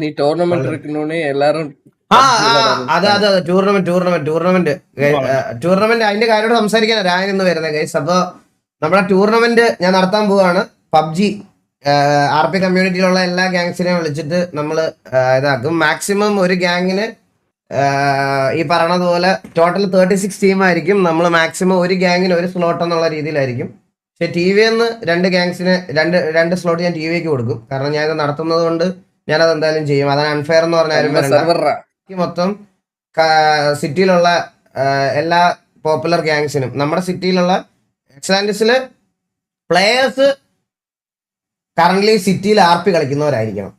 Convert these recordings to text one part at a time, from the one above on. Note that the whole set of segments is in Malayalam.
நீ டோர்னமெண்ட் இருக்கணும்னு எல்லாரும் അതെ ടൂർണമെന്റ് അതിന്റെ കാര്യമായിട്ട് സംസാരിക്കാനാണ് ഞാൻ ഇന്ന് വരുന്നത് ഗൈസ്. അപ്പൊ നമ്മുടെ ടൂർണമെന്റ് ഞാൻ നടത്താൻ പോവാണ്. പബ്ജി RP കമ്മ്യൂണിറ്റിയിലുള്ള എല്ലാ ഗാങ്സിനെയും വിളിച്ചിട്ട് നമ്മൾ ഇതാക്കും. മാക്സിമം ഒരു ഗാങ്ങിന് ഈ പറയണതുപോലെ ടോട്ടൽ 36 ടീമായിരിക്കും. നമ്മൾ മാക്സിമം ഒരു ഗാങ്ങിന് ഒരു സ്ലോട്ട് എന്നുള്ള രീതിയിലായിരിക്കും. പക്ഷെ TV-ന്ന് 2 ഗാങ്സിന് രണ്ട് സ്ലോട്ട് ഞാൻ TV-ക്ക് കൊടുക്കും. കാരണം ഞാൻ ഇത് നടത്തുന്നത് കൊണ്ട് ഞാനത് എന്തായാലും ചെയ്യും. അതാണ് അൺഫെയർ എന്ന് പറഞ്ഞാലും മൊത്തം സിറ്റിയിലുള്ള എല്ലാ പോപ്പുലർ ഗാങ്സിനും നമ്മുടെ സിറ്റിയിലുള്ള എക്സാൻഡിസില് പ്ലേയേഴ്സ് കറന്റ് സിറ്റിയിൽ RP കളിക്കുന്നവരായിരിക്കണം.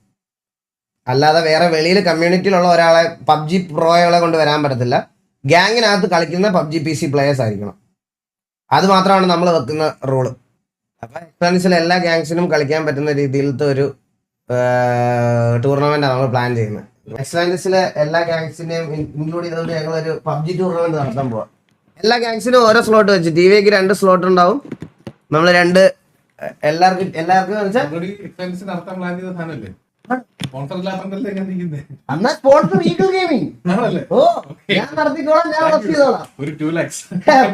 അല്ലാതെ വേറെ വെളിയിൽ കമ്മ്യൂണിറ്റിയിലുള്ള ഒരാളെ പബ്ജി പ്രോകളെ കൊണ്ട് വരാൻ പറ്റത്തില്ല. ഗാങ്ങിനകത്ത് കളിക്കുന്ന പബ്ജി PC പ്ലേയേഴ്സ് ആയിരിക്കണം. അത് മാത്രമാണ് നമ്മൾ വെക്കുന്ന റൂള്. അപ്പൊ എക്സാൻഡിസിലെ എല്ലാ ഗാങ്സിനും കളിക്കാൻ പറ്റുന്ന രീതിയിലത്തെ ഒരു ടൂർണമെന്റാണ് നമ്മൾ പ്ലാൻ ചെയ്യുന്നത്. എക്സാൻഡിസിലെ എല്ലാ ഗാങ്സിനെയും ഇൻക്ലൂഡ് ചെയ്തുകൊണ്ട് ഞങ്ങൾ ഒരു പബ്ജി ടൂർണമെന്റ് നടത്താൻ പോവാം. എല്ലാ ഗാങ്സിനും ഓരോ സ്ലോട്ട് വെച്ച് TV-ക്ക് 2 സ്ലോട്ട് ഉണ്ടാവും. നമ്മൾ എല്ലാവർക്കും എന്നാ സ്പോൺസർ ഈഗിൾ ഗെയിമിംഗ് ഞാൻ നടത്തിക്കോളാം, ഞാൻ ഹോസ്റ്റ് ചെയ്തോളാം.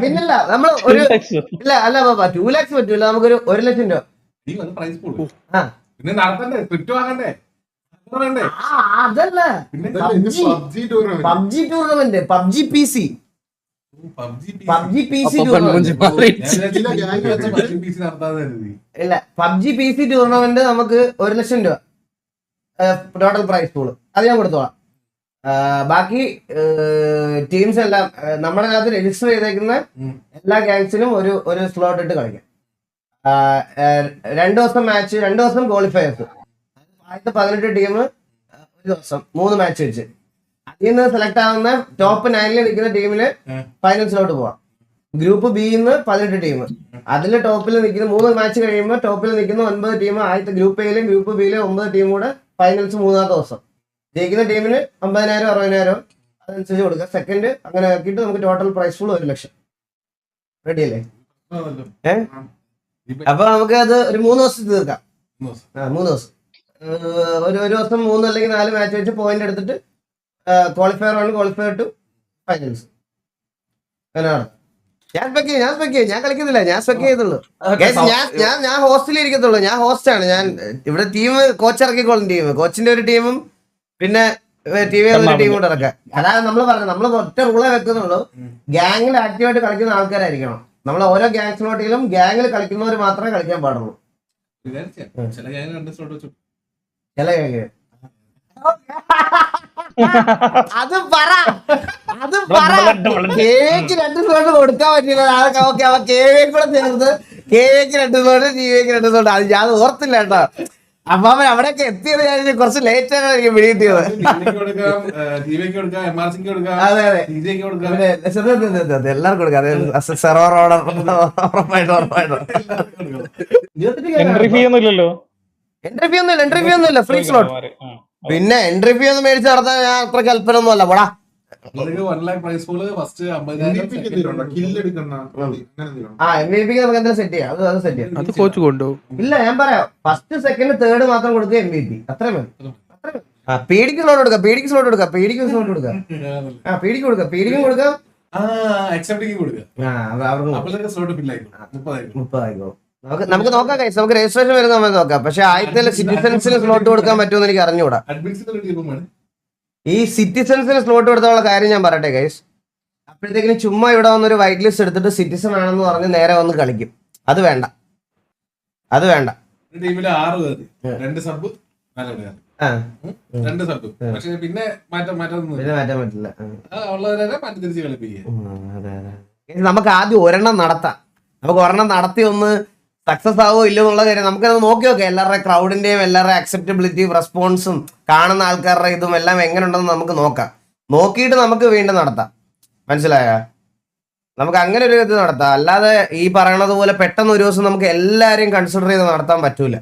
പിന്നല്ല നമ്മൾ ഒരു ഇല്ല അല്ല ബാബാ 2 lakhs പറ്റൂല, നമുക്കൊരു 1 ലക്ഷം രൂപ. അതല്ല പബ്ജി ടൂർണമെന്റ്, പബ്ജി PC ഇല്ല പബ്ജി PC ടൂർണമെന്റ് നമുക്ക് 1 ലക്ഷം രൂപ ടോട്ടൽ പ്രൈസ് പൂള്. അത് ഞാൻ കൊടുത്തോളാം. ബാക്കി ടീംസ് എല്ലാം നമ്മുടെ അകത്ത് രജിസ്റ്റർ ചെയ്തേക്കുന്ന എല്ലാ ഗാങ്സിനും ഒരു സ്ലോട്ട് ഇട്ട് കളിക്കാം. 2 ദിവസം മാച്ച്, 2 ദിവസം ക്വാളിഫയേഴ്സ്. ആദ്യത്തെ 18 ടീം ഒരു ദിവസം 3 മാച്ച് വെച്ച്. അതിൽ നിന്ന് സെലക്ട് ആവുന്ന ടോപ്പ് 9 നിൽക്കുന്ന ടീമിന് ഫൈനൽസിലോട്ട് പോവാം. ഗ്രൂപ്പ് B-ന്ന് 18 ടീം. അതിൽ ടോപ്പിൽ നിൽക്കുന്ന 3 മാച്ച് കഴിയുമ്പോൾ ടോപ്പിൽ നിൽക്കുന്ന 9 ടീം ആദ്യത്തെ ഗ്രൂപ്പ് A-ലും ഗ്രൂപ്പ് B-ലും 9 ടീം കൂടെ ഫൈനൽസ് 3-ാമത്തെ ദിവസം. ജയിക്കുന്ന ടീമിന് 50,000 60,000 അതനുസരിച്ച് കൊടുക്കുക. സെക്കൻഡ് അങ്ങനെ ആക്കിയിട്ട് നമുക്ക് ടോട്ടൽ പ്രൈസ് ഫുൾ 1 ലക്ഷം. റെഡി അല്ലേ? അപ്പൊ നമുക്ക് അത് ഒരു 3 ദിവസത്തിൽ തീർക്കാം. 3 ദിവസം ഒരു ദിവസം 3 അല്ലെങ്കിൽ 4 മാച്ച് വെച്ച് പോയിന്റ് എടുത്തിട്ട് ക്വാളിഫയർ 1 ക്വാളിഫയർ 2 ഫൈനൽസ്. ഞാൻ കളിക്കുന്നില്ല, ഞാൻ സ്പെക്ക് ചെയ്തുള്ളൂ. ഞാൻ ഹോസ്റ്റലിൽ ഇരിക്കത്തുള്ളൂ. ഞാൻ ഹോസ്റ്റാണ്. ഞാൻ ഇവിടെ ടീം കോച്ച് ഇറക്കിക്കോളും. കോച്ചിന്റെ ഒരു ടീമും പിന്നെ TV ഒരു ടീം കൂടെ ഇറക്കാം. അതായത് നമ്മൾ പറഞ്ഞത് നമ്മൾ ഒറ്റ റൂളേ വെക്കുന്നുള്ളൂ. ഗാങ്ങിൽ ആക്റ്റീവായിട്ട് കളിക്കുന്ന ആൾക്കാരായിരിക്കണം. നമ്മൾ ഓരോ ഗാങ്സിനോട്ടിലും ഗാങ്ങിൽ കളിക്കുന്നവർ മാത്രമേ കളിക്കാൻ പാടുള്ളൂ. ചില ഗാങ് അത് പറ കേക്ക് 2 സ്ലോട്ട് കൊടുക്കാൻ പറ്റില്ല. ഓക്കെ അവ KVക്ക് കൂടെ ചേർത്ത് KVക്ക് 2 സ്ലോട്ട് TV-ക്ക് 2 സ്ലോട്ട്. അത് ഞാൻ ഓർത്തില്ല കേട്ടോ. അപ്പൊ അവൻ അവിടെയൊക്കെ എത്തിയത് ഞാൻ കുറച്ച് ലേറ്റ് ആണ് എനിക്ക് പിടികിട്ടിയത്. അതെ അതെ എല്ലാവർക്കും കൊടുക്കാം. സെർവർ ഓർഡർ എൻട്രി ഫീ ഒന്നുമില്ല, ഫ്രീ സ്ലോട്ട്. പിന്നെ എൻട്രി ഫീ ഒന്നും മേടിച്ച് നടത്താൻ ഞാൻ അത്ര കൽപ്പനൊന്നും അല്ല. പോടാ MVP നമുക്ക് എന്തായാലും സെറ്റ് ചെയ്യാം. അത് സെറ്റ് ചെയ്യാം. ഇല്ല ഞാൻ പറയാം, ഫസ്റ്റ് സെക്കൻഡ് തേർഡ് മാത്രം കൊടുക്കുക MVP. അത്രയും മതി. പേടിക്ക് സ്ലോട്ട് കൊടുക്കാം, പേടിക്ക് സ്ലോട്ട് കൊടുക്കാം, പേടിക്കും സ്ലോട്ട് കൊടുക്കാം. പേടിക്ക് കൊടുക്കാം, പേടിക്കും കൊടുക്കാം. നമുക്ക് നോക്കാം കൈസ്, നമുക്ക് രജിസ്ട്രേഷൻ വരുന്ന സമയത്ത് നോക്കാം. പക്ഷെ ആദ്യത്തെ സിറ്റിസൺസിന് സ്ലോട്ട് കൊടുക്കാൻ പറ്റുമെന്ന് എനിക്ക് അറിഞ്ഞുകൂടാ. ഈ സിറ്റിസൺസിന് സ്ലോട്ട് കൊടുത്തുള്ള കാര്യം ഞാൻ പറയട്ടെ ഗൈസ്. അപ്പോഴത്തേക്കിനും ചുമ്മാ ഇവിടെ വന്നൊരു വൈറ്റ് ലിസ്റ്റ് എടുത്തിട്ട് സിറ്റിസൺ ആണെന്ന് പറഞ്ഞ് നേരെ വന്ന് കളിക്കും. അത് വേണ്ട. പിന്നെ മാറ്റാൻ പറ്റില്ല. നമുക്ക് ആദ്യം ഒരെണ്ണം നടത്താം. നമുക്ക് ഒരെണ്ണം നടത്തി ഒന്ന് സക്സസ് ആവോ ഇല്ലോ എന്നുള്ള കാര്യം നമുക്കത് നോക്കി നോക്കാം. എല്ലാവരുടെ ക്രൗഡിന്റെയും എല്ലാവരുടെ അക്സെപ്റ്റബിലിറ്റിയും റെസ്പോൺസും കാണുന്ന ആൾക്കാരുടെ ഇതും എല്ലാം എങ്ങനെ ഉണ്ടെന്ന് നമുക്ക് നോക്കാം. നോക്കിയിട്ട് നമുക്ക് വീണ്ടും നടത്താം. മനസ്സിലായ? നമുക്ക് അങ്ങനെ ഒരു ഇത് നടത്താം. അല്ലാതെ ഈ പറയണത് പോലെ പെട്ടെന്ന് ഒരു ദിവസം നമുക്ക് എല്ലാവരെയും കൺസിഡർ ചെയ്ത് നടത്താൻ പറ്റൂല.